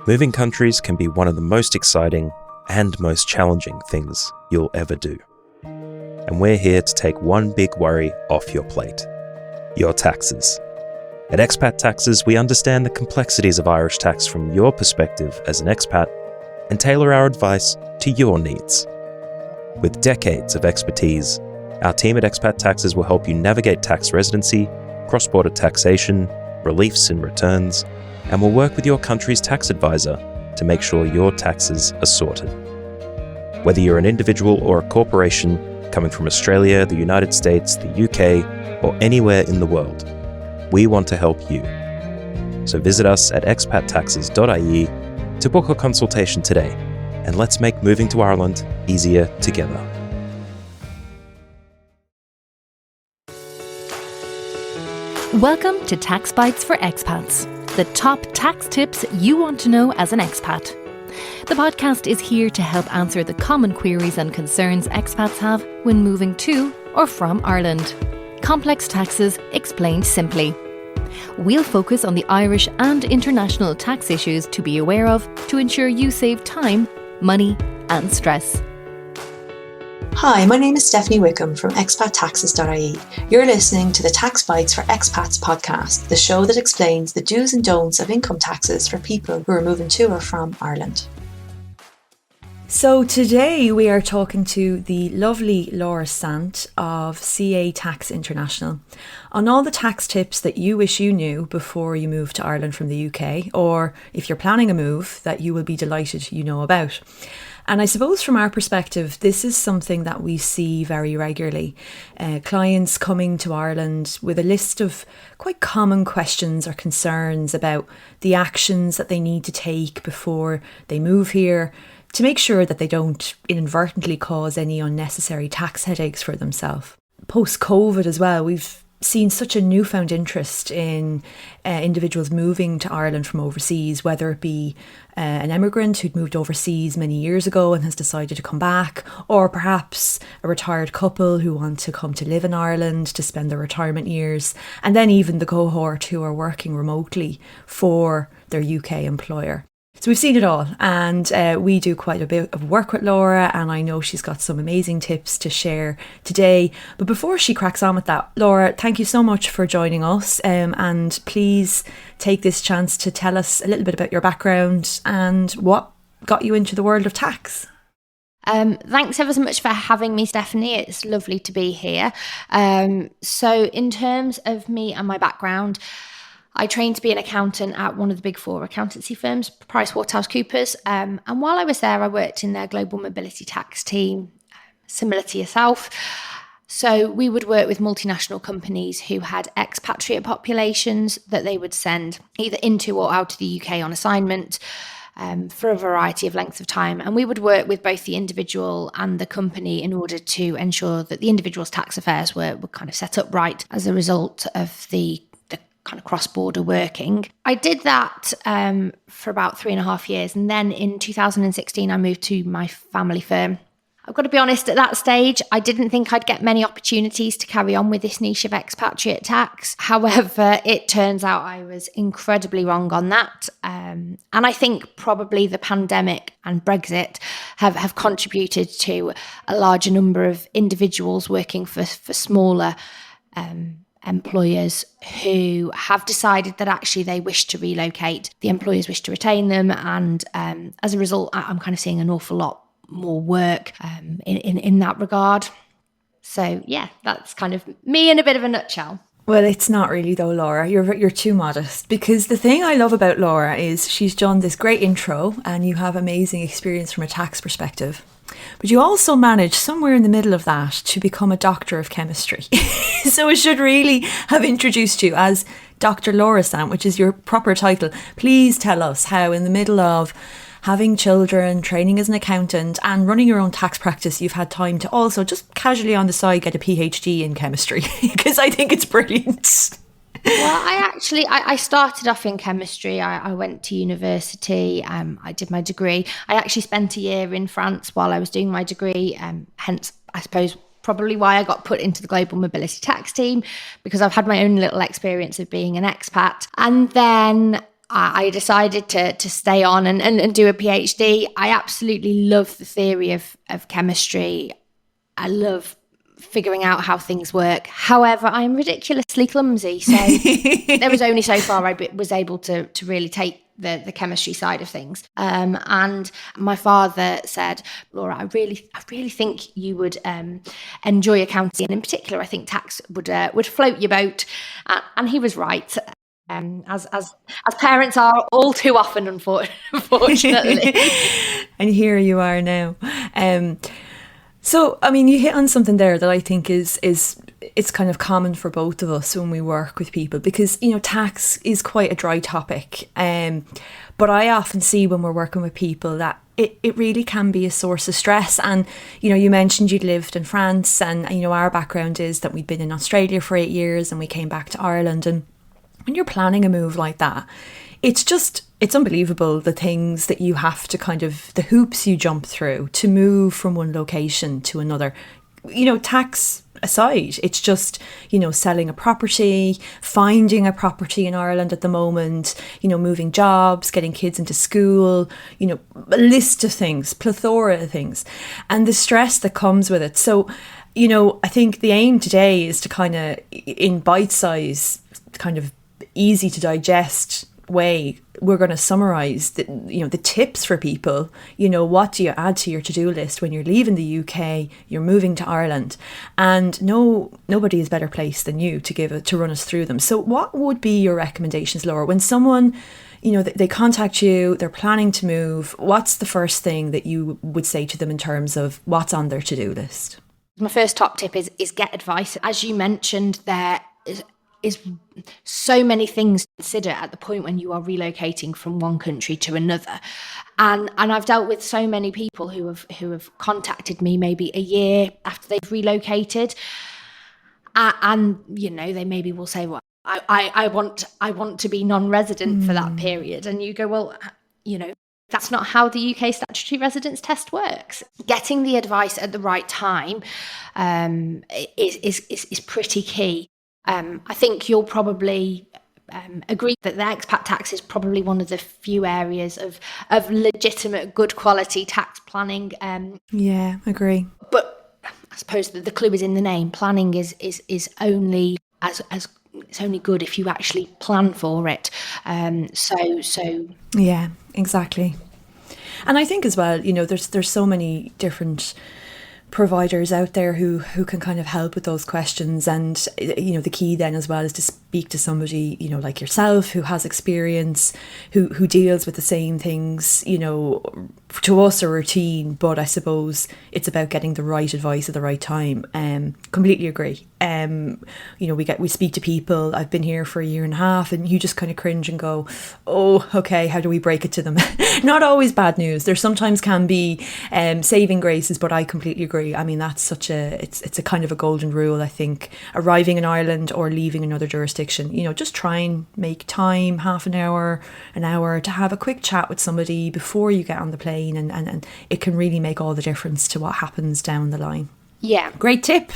Moving countries can be one of the most exciting and most challenging things you'll ever do. And we're here to take one big worry off your plate: your taxes. At Expat Taxes, we understand the complexities of Irish tax from your perspective as an expat and tailor our advice to your needs. With decades of expertise, our team at Expat Taxes will help you navigate tax residency, cross-border taxation, reliefs and returns, and will work with your country's tax advisor to make sure your taxes are sorted. Whether you're an individual or a corporation coming from Australia, the United States, the UK, or anywhere in the world, we want to help you. So visit us at expattaxes.ie to book a consultation today, and let's make moving to Ireland easier together. Welcome to Tax Bites for Expats, the top tax tips you want to know as an expat. The podcast is here to help answer the common queries and concerns expats have when moving to or from Ireland. Complex taxes explained simply. We'll focus on the Irish and international tax issues to be aware of to ensure you save time, money and stress. Hi, my name is Stephanie Wickham from expatttaxes.ie. You're listening to the Tax Bites for Expats podcast, the show that explains the do's and don'ts of income taxes for people who are moving to or from Ireland. So today we are talking to the lovely laura.sant of CA Tax International on all the tax tips that you wish you knew before you moved to Ireland from the UK, or if you're planning a move that you will be delighted you know about. And I suppose from our perspective, this is something that we see very regularly. Clients coming to Ireland with a list of quite common questions or concerns about the actions that they need to take before they move here to make sure that they don't inadvertently cause any unnecessary tax headaches for themselves. Post-COVID as well, we've seen such a newfound interest in individuals moving to Ireland from overseas, whether it be an emigrant who'd moved overseas many years ago and has decided to come back, or perhaps a retired couple who want to come to live in Ireland to spend their retirement years, and then even the cohort who are working remotely for their UK employer. So we've seen it all, and we do quite a bit of work with Laura, and I know she's got some amazing tips to share today. But before she cracks on with that, Laura, thank you so much for joining us, and please take this chance to tell us a little bit about your background and what got you into the world of tax. Thanks ever so much for having me, Stephanie. It's lovely to be here. So in terms of me and my background, I trained to be an accountant at one of the big four accountancy firms, PricewaterhouseCoopers. And while I was there, I worked in their global mobility tax team, similar to yourself. So we would work with multinational companies who had expatriate populations that they would send either into or out of the UK on assignment for a variety of lengths of time. And we would work with both the individual and the company in order to ensure that the individual's tax affairs were kind of set up right as a result of the kind of cross-border working. I did that for about 3.5 years. And then in 2016, I moved to my family firm. I've got to be honest, at that stage, I didn't think I'd get many opportunities to carry on with this niche of expatriate tax. However, it turns out I was incredibly wrong on that. And I think probably the pandemic and Brexit have contributed to a larger number of individuals working for smaller employers who have decided that actually they wish to relocate. The employers wish to retain them, and as a result, I'm kind of seeing an awful lot more work in that regard. So yeah, that's kind of me in a bit of a nutshell. Well, it's not really though, Laura. You're too modest, because the thing I love about Laura is she's done this great intro and you have amazing experience from a tax perspective. But you also managed somewhere in the middle of that to become a doctor of chemistry. So I should really have introduced you as Dr. laura.sant, which is your proper title. Please tell us how in the middle of having children, training as an accountant and running your own tax practice, you've had time to also just casually on the side get a PhD in chemistry, because I think it's brilliant. Well, I started off in chemistry. I went to university. I did my degree. I actually spent a year in France while I was doing my degree. Hence, I suppose, probably why I got put into the global mobility tax team, because I've had my own little experience of being an expat. And then I decided to stay on and do a PhD. I absolutely love the theory of chemistry. I love figuring out how things work. However, I'm ridiculously clumsy, so there was only so far I was able to really take the chemistry side of things. And my father said, Laura, I really think you would enjoy accounting, and in particular, I think tax would float your boat. And he was right. As parents are all too often, unfortunately. And here you are now. So, I mean, you hit on something there that I think is it's kind of common for both of us when we work with people, because, you know, tax is quite a dry topic. But I often see when we're working with people that it really can be a source of stress. And, you know, you mentioned you'd lived in France, and, you know, our background is that we'd been in Australia for 8 years and we came back to Ireland. And when you're planning a move like that, it's unbelievable the things that you have to the hoops you jump through to move from one location to another. You know, tax aside, it's just, you know, selling a property, finding a property in Ireland at the moment, you know, moving jobs, getting kids into school, you know, a list of things, plethora of things, and the stress that comes with it. So, you know, I think the aim today is to kind of, in bite-size, kind of easy to digest way, we're going to summarize the tips for people. You know, what do you add to your to-do list when you're leaving the UK, you're moving to Ireland, and nobody is better placed than you to run us through them. So what would be your recommendations, Laura, when someone, you know, they contact you, they're planning to move? What's the first thing that you would say to them in terms of what's on their to-do list? My first top tip is get advice. As you mentioned, there is so many things to consider at the point when you are relocating from one country to another. And I've dealt with so many people who have contacted me maybe a year after they've relocated. And, you know, they maybe will say, well, I want to be non-resident for that period. And you go, well, you know, that's not how the UK statutory residence test works. Getting the advice at the right time is pretty key. I think you'll probably agree that the expat tax is probably one of the few areas of legitimate, good quality tax planning. Yeah, agree. But I suppose that the clue is in the name. Planning is only as it's only good if you actually plan for it. So yeah, exactly. And I think as well, you know, there's so many different providers out there who can kind of help with those questions. And, you know, the key then as well is to speak to somebody, you know, like yourself, who has experience, who deals with the same things. You know, to us a routine, but I suppose it's about getting the right advice at the right time. Completely agree. You know, we speak to people. I've been here for 1.5 years, and you just kind of cringe and go, oh, okay, how do we break it to them? Not always bad news. There sometimes can be saving graces, but I completely agree. I mean, that's it's a kind of a golden rule, I think. Arriving in Ireland or leaving another jurisdiction, you know, just try and make time, half an hour to have a quick chat with somebody before you get on the plane, and it can really make all the difference to what happens down the line. Yeah. Great tip.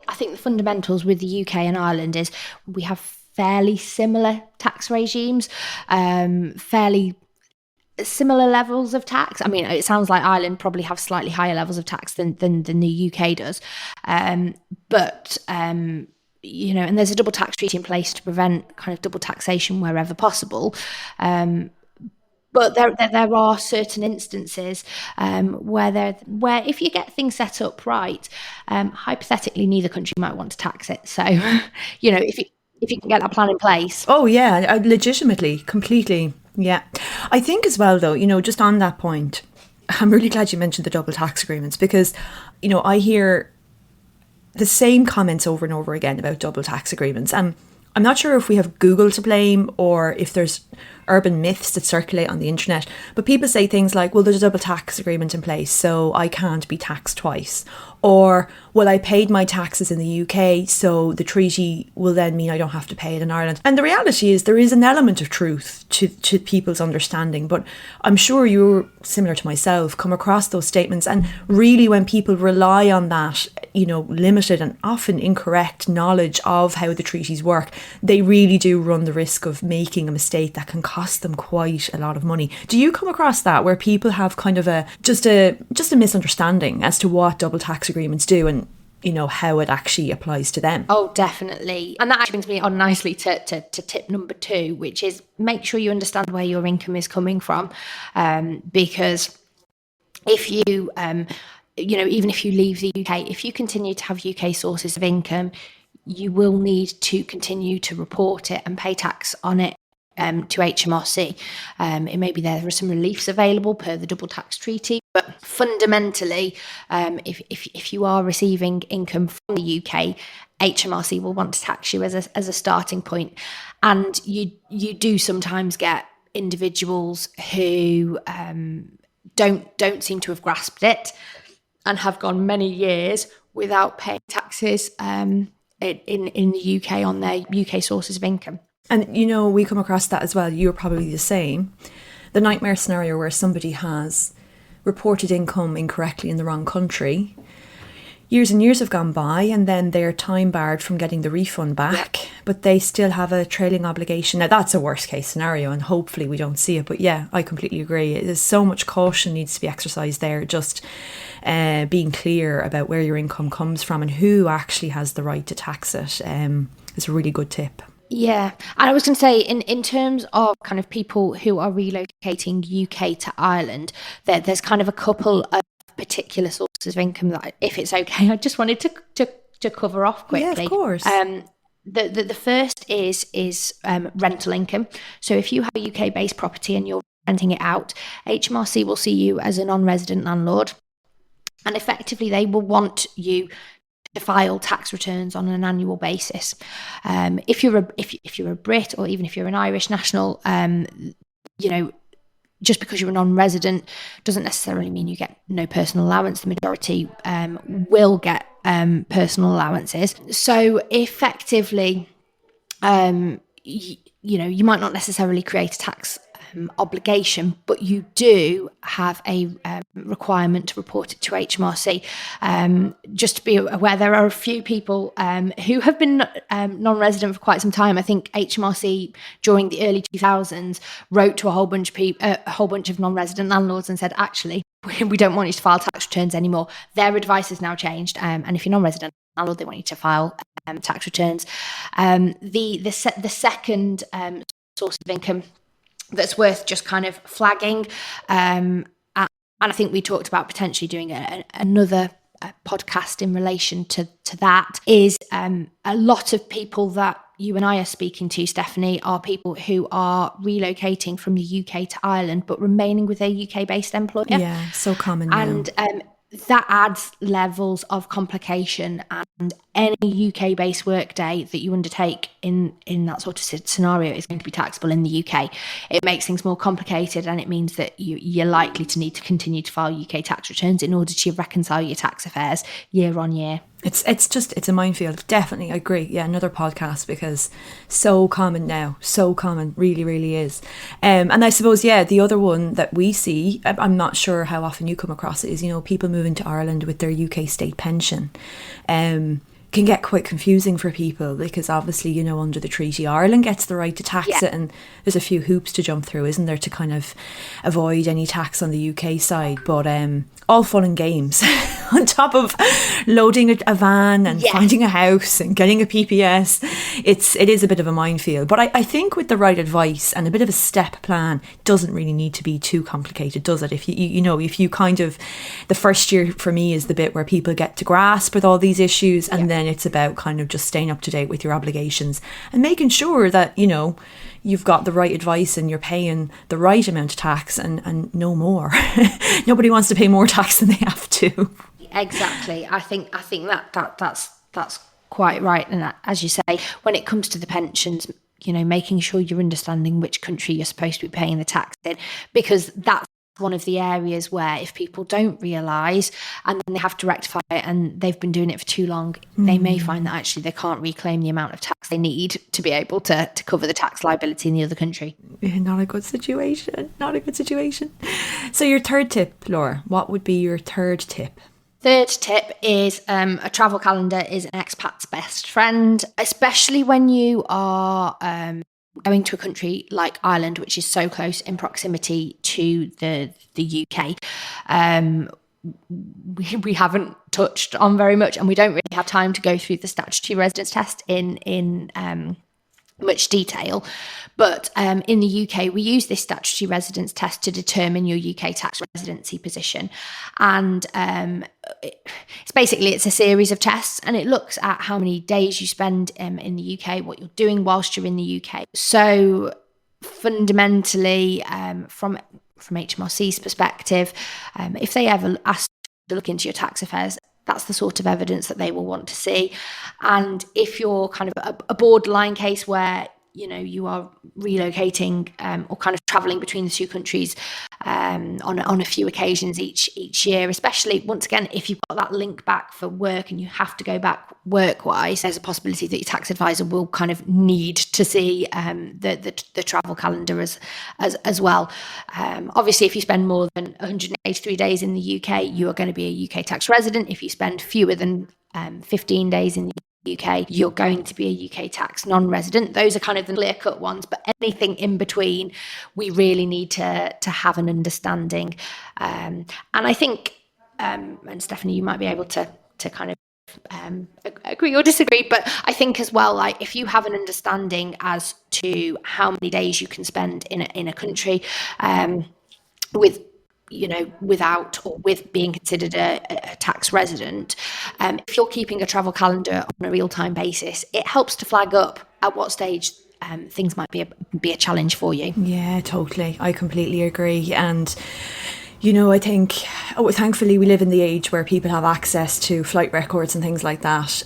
I think the fundamentals with the UK and Ireland is we have fairly similar tax regimes, fairly similar levels of tax. I mean, it sounds like Ireland probably have slightly higher levels of tax than the UK does. But you know, and there's a double tax treaty in place to prevent kind of double taxation wherever possible. But there are certain instances where if you get things set up right, hypothetically, neither country might want to tax it. So, you know, if you can get that plan in place. Oh yeah, legitimately, completely. Yeah. I think as well, though, you know, just on that point, I'm really glad you mentioned the double tax agreements, because, you know, I hear the same comments over and over again about double tax agreements. And I'm not sure if we have Google to blame or if there's urban myths that circulate on the internet, but people say things like, well, there's a double tax agreement in place, so I can't be taxed twice. Or, well, I paid my taxes in the UK, so the treaty will then mean I don't have to pay it in Ireland. And the reality is there is an element of truth to people's understanding, but I'm sure you're, similar to myself, come across those statements. And really, when people rely on that, you know, limited and often incorrect knowledge of how the treaties work, they really do run the risk of making a mistake that can cost them quite a lot of money. Do you come across that where people have kind of just a misunderstanding as to what double tax agreements do and, you know, how it actually applies to them? Oh, definitely. And that actually brings me on nicely to tip number 2, which is make sure you understand where your income is coming from. Because if you, even if you leave the UK, if you continue to have UK sources of income, you will need to continue to report it and pay tax on it to HMRC. It may be there are some reliefs available per the double tax treaty, but fundamentally, if you are receiving income from the UK, HMRC will want to tax you as a starting point. And you do sometimes get individuals who don't seem to have grasped it and have gone many years without paying taxes in the UK on their UK sources of income. And, you know, we come across that as well. You're probably the same. The nightmare scenario where somebody has reported income incorrectly in the wrong country. Years and years have gone by and then they're time barred from getting the refund back, but they still have a trailing obligation. Now, that's a worst case scenario and hopefully we don't see it. But yeah, I completely agree. There's so much caution needs to be exercised there. Just being clear about where your income comes from and who actually has the right to tax it is a really good tip. Yeah, and I was going to say, in terms of kind of people who are relocating UK to Ireland, there's kind of a couple of particular sources of income that, if it's okay, I just wanted to cover off quickly. Yeah, of course. The first is rental income. So if you have a UK-based property and you're renting it out, HMRC will see you as a non-resident landlord, and effectively they will want you to file tax returns on an annual basis. If you're a Brit or even if you're an Irish national, just because you're a non-resident doesn't necessarily mean you get no personal allowance. The majority will get personal allowances. So effectively, you might not necessarily create a tax obligation, but you do have a requirement to report it to HMRC. Just to be aware, there are a few people who have been non-resident for quite some time. I think HMRC during the early 2000s wrote to a whole bunch of non-resident landlords and said, actually, we don't want you to file tax returns anymore. Their advice has now changed, and if you're non-resident landlord, they want you to file tax returns. The second source of income that's worth just kind of flagging, and I think we talked about potentially doing another podcast in relation to that, is a lot of people that you and I are speaking to, Stephanie, are people who are relocating from the UK to Ireland but remaining with their UK-based employer. Yeah, so common now. And that adds levels of complication, and any UK-based workday that you undertake in that sort of scenario is going to be taxable in the UK. It makes things more complicated, and it means that you're likely to need to continue to file UK tax returns in order to reconcile your tax affairs year on year. It's a minefield. Definitely, I agree. Yeah, another podcast, because so common now. So common, really, really is. And I suppose, yeah, the other one that we see, I'm not sure how often you come across it, is, people moving to Ireland with their UK state pension. Can get quite confusing for people because obviously, under the treaty, Ireland gets the right to tax it, and there's a few hoops to jump through, isn't there, to kind of avoid any tax on the UK side. But all fun and games on top of loading a van and finding a house and getting a PPS. It is a bit of a minefield. But I think with the right advice and a bit of a step plan, it doesn't really need to be too complicated, does it? If if you kind of, the first year for me is the bit where people get to grasp with all these issues, and then it's about kind of just staying up to date with your obligations and making sure that, you've got the right advice and you're paying the right amount of tax and no more. Nobody wants to pay more tax than they have to. Exactly. I think that's quite right. And as you say, when it comes to the pensions, making sure you're understanding which country you're supposed to be paying the tax in, because that's one of the areas where if people don't realise and then they have to rectify it and they've been doing it for too long, they may find that actually they can't reclaim the amount of tax they need to be able to cover the tax liability in the other country. Yeah, not a good situation. So your third tip, Laura, what would be your third tip? Third tip is a travel calendar is an expat's best friend, especially when you are going to a country like Ireland, which is so close in proximity to the UK, we haven't touched on very much, and we don't really have time to go through the statutory residence test in much detail. But in the UK, we use this statutory residence test to determine your UK tax residency position. And it's a series of tests, and it looks at how many days you spend in the UK, what you're doing whilst you're in the UK. So fundamentally, from HMRC's perspective, if they ever ask to look into your tax affairs, that's the sort of evidence that they will want to see. And if you're kind of a borderline case where you are relocating or kind of traveling between the two countries on a few occasions each year, especially once again if you've got that link back for work and you have to go back work-wise, there's a possibility that your tax advisor will kind of need to see the travel calendar as well. Obviously, if you spend more than 183 days in the UK, you are going to be a UK tax resident. If you spend fewer than 15 days in the UK, you're going to be a UK tax non-resident. Those are kind of the clear-cut ones, but anything in between, we really need to have an understanding. And I think, and Stephanie, you might be able to kind of agree or disagree, but I think as well, like if you have an understanding as to how many days you can spend in a country with without or with being considered a tax resident, if you're keeping a travel calendar on a real-time basis, it helps to flag up at what stage things might be a challenge for you. Yeah, totally. I completely agree. And I think, thankfully, we live in the age where people have access to flight records and things like that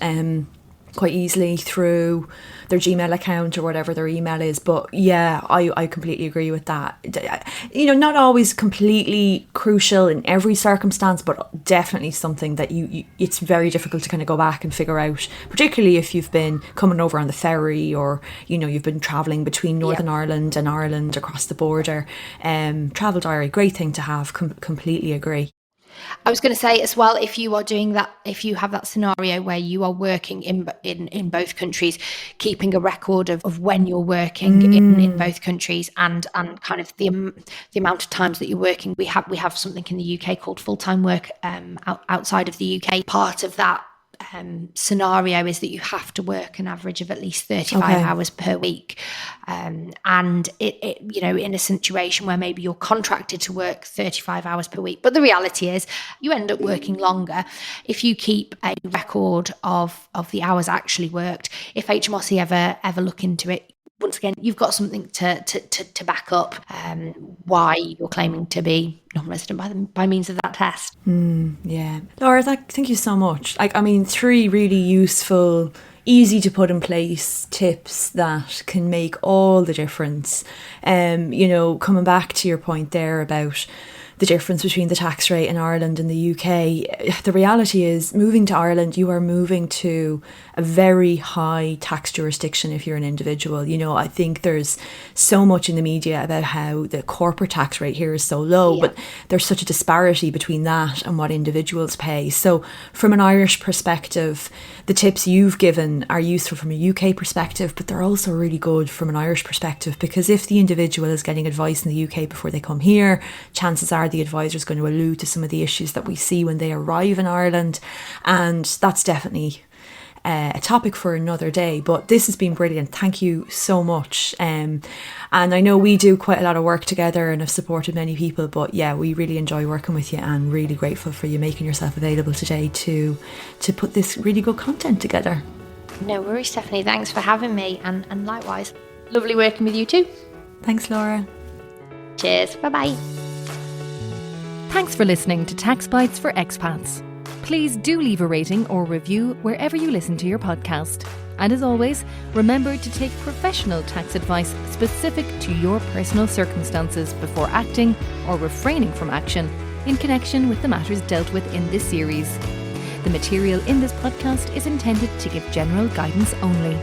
quite easily through their Gmail account or whatever their email is. But yeah, I completely agree with that. Not always completely crucial in every circumstance, but definitely something that it's very difficult to kind of go back and figure out, particularly if you've been coming over on the ferry or, you've been travelling between Northern Ireland and Ireland across the border. Travel diary, great thing to have, completely agree. I was going to say as well, if you are doing that, if you have that scenario where you are working in both countries, keeping a record of when you're working in both countries and kind of the amount of times that you're working. We have something in the UK called full-time work outside of the UK. Part of that scenario is that you have to work an average of at least 35 hours per week, and it in a situation where maybe you're contracted to work 35 hours per week, but the reality is you end up working longer. If you keep a record of the hours actually worked, if HMRC ever look into it, once again, you've got something to back up why you're claiming to be non-resident by means of that test. Yeah. Laura, thank you so much. 3 really useful, easy to put in place tips that can make all the difference. Coming back to your point there about the difference between the tax rate in Ireland and the UK, the reality is moving to Ireland, you are moving to a very high tax jurisdiction if you're an individual. I think there's so much in the media about how the corporate tax rate here is so low, but there's such a disparity between that and what individuals pay. So from an Irish perspective, the tips you've given are useful from a UK perspective, but they're also really good from an Irish perspective, because if the individual is getting advice in the UK before they come here, chances are the advisor is going to allude to some of the issues that we see when they arrive in Ireland. And that's definitely a topic for another day, but this has been brilliant. Thank you so much. And I know we do quite a lot of work together and have supported many people, but yeah, we really enjoy working with you and really grateful for you making yourself available today to put this really good content together. No worries, Stephanie. Thanks for having me, and likewise. Lovely working with you too. Thanks, Laura. Cheers. Bye-bye. Thanks for listening to Tax Bites for Expats. Please do leave a rating or review wherever you listen to your podcast. And as always, remember to take professional tax advice specific to your personal circumstances before acting or refraining from action in connection with the matters dealt with in this series. The material in this podcast is intended to give general guidance only.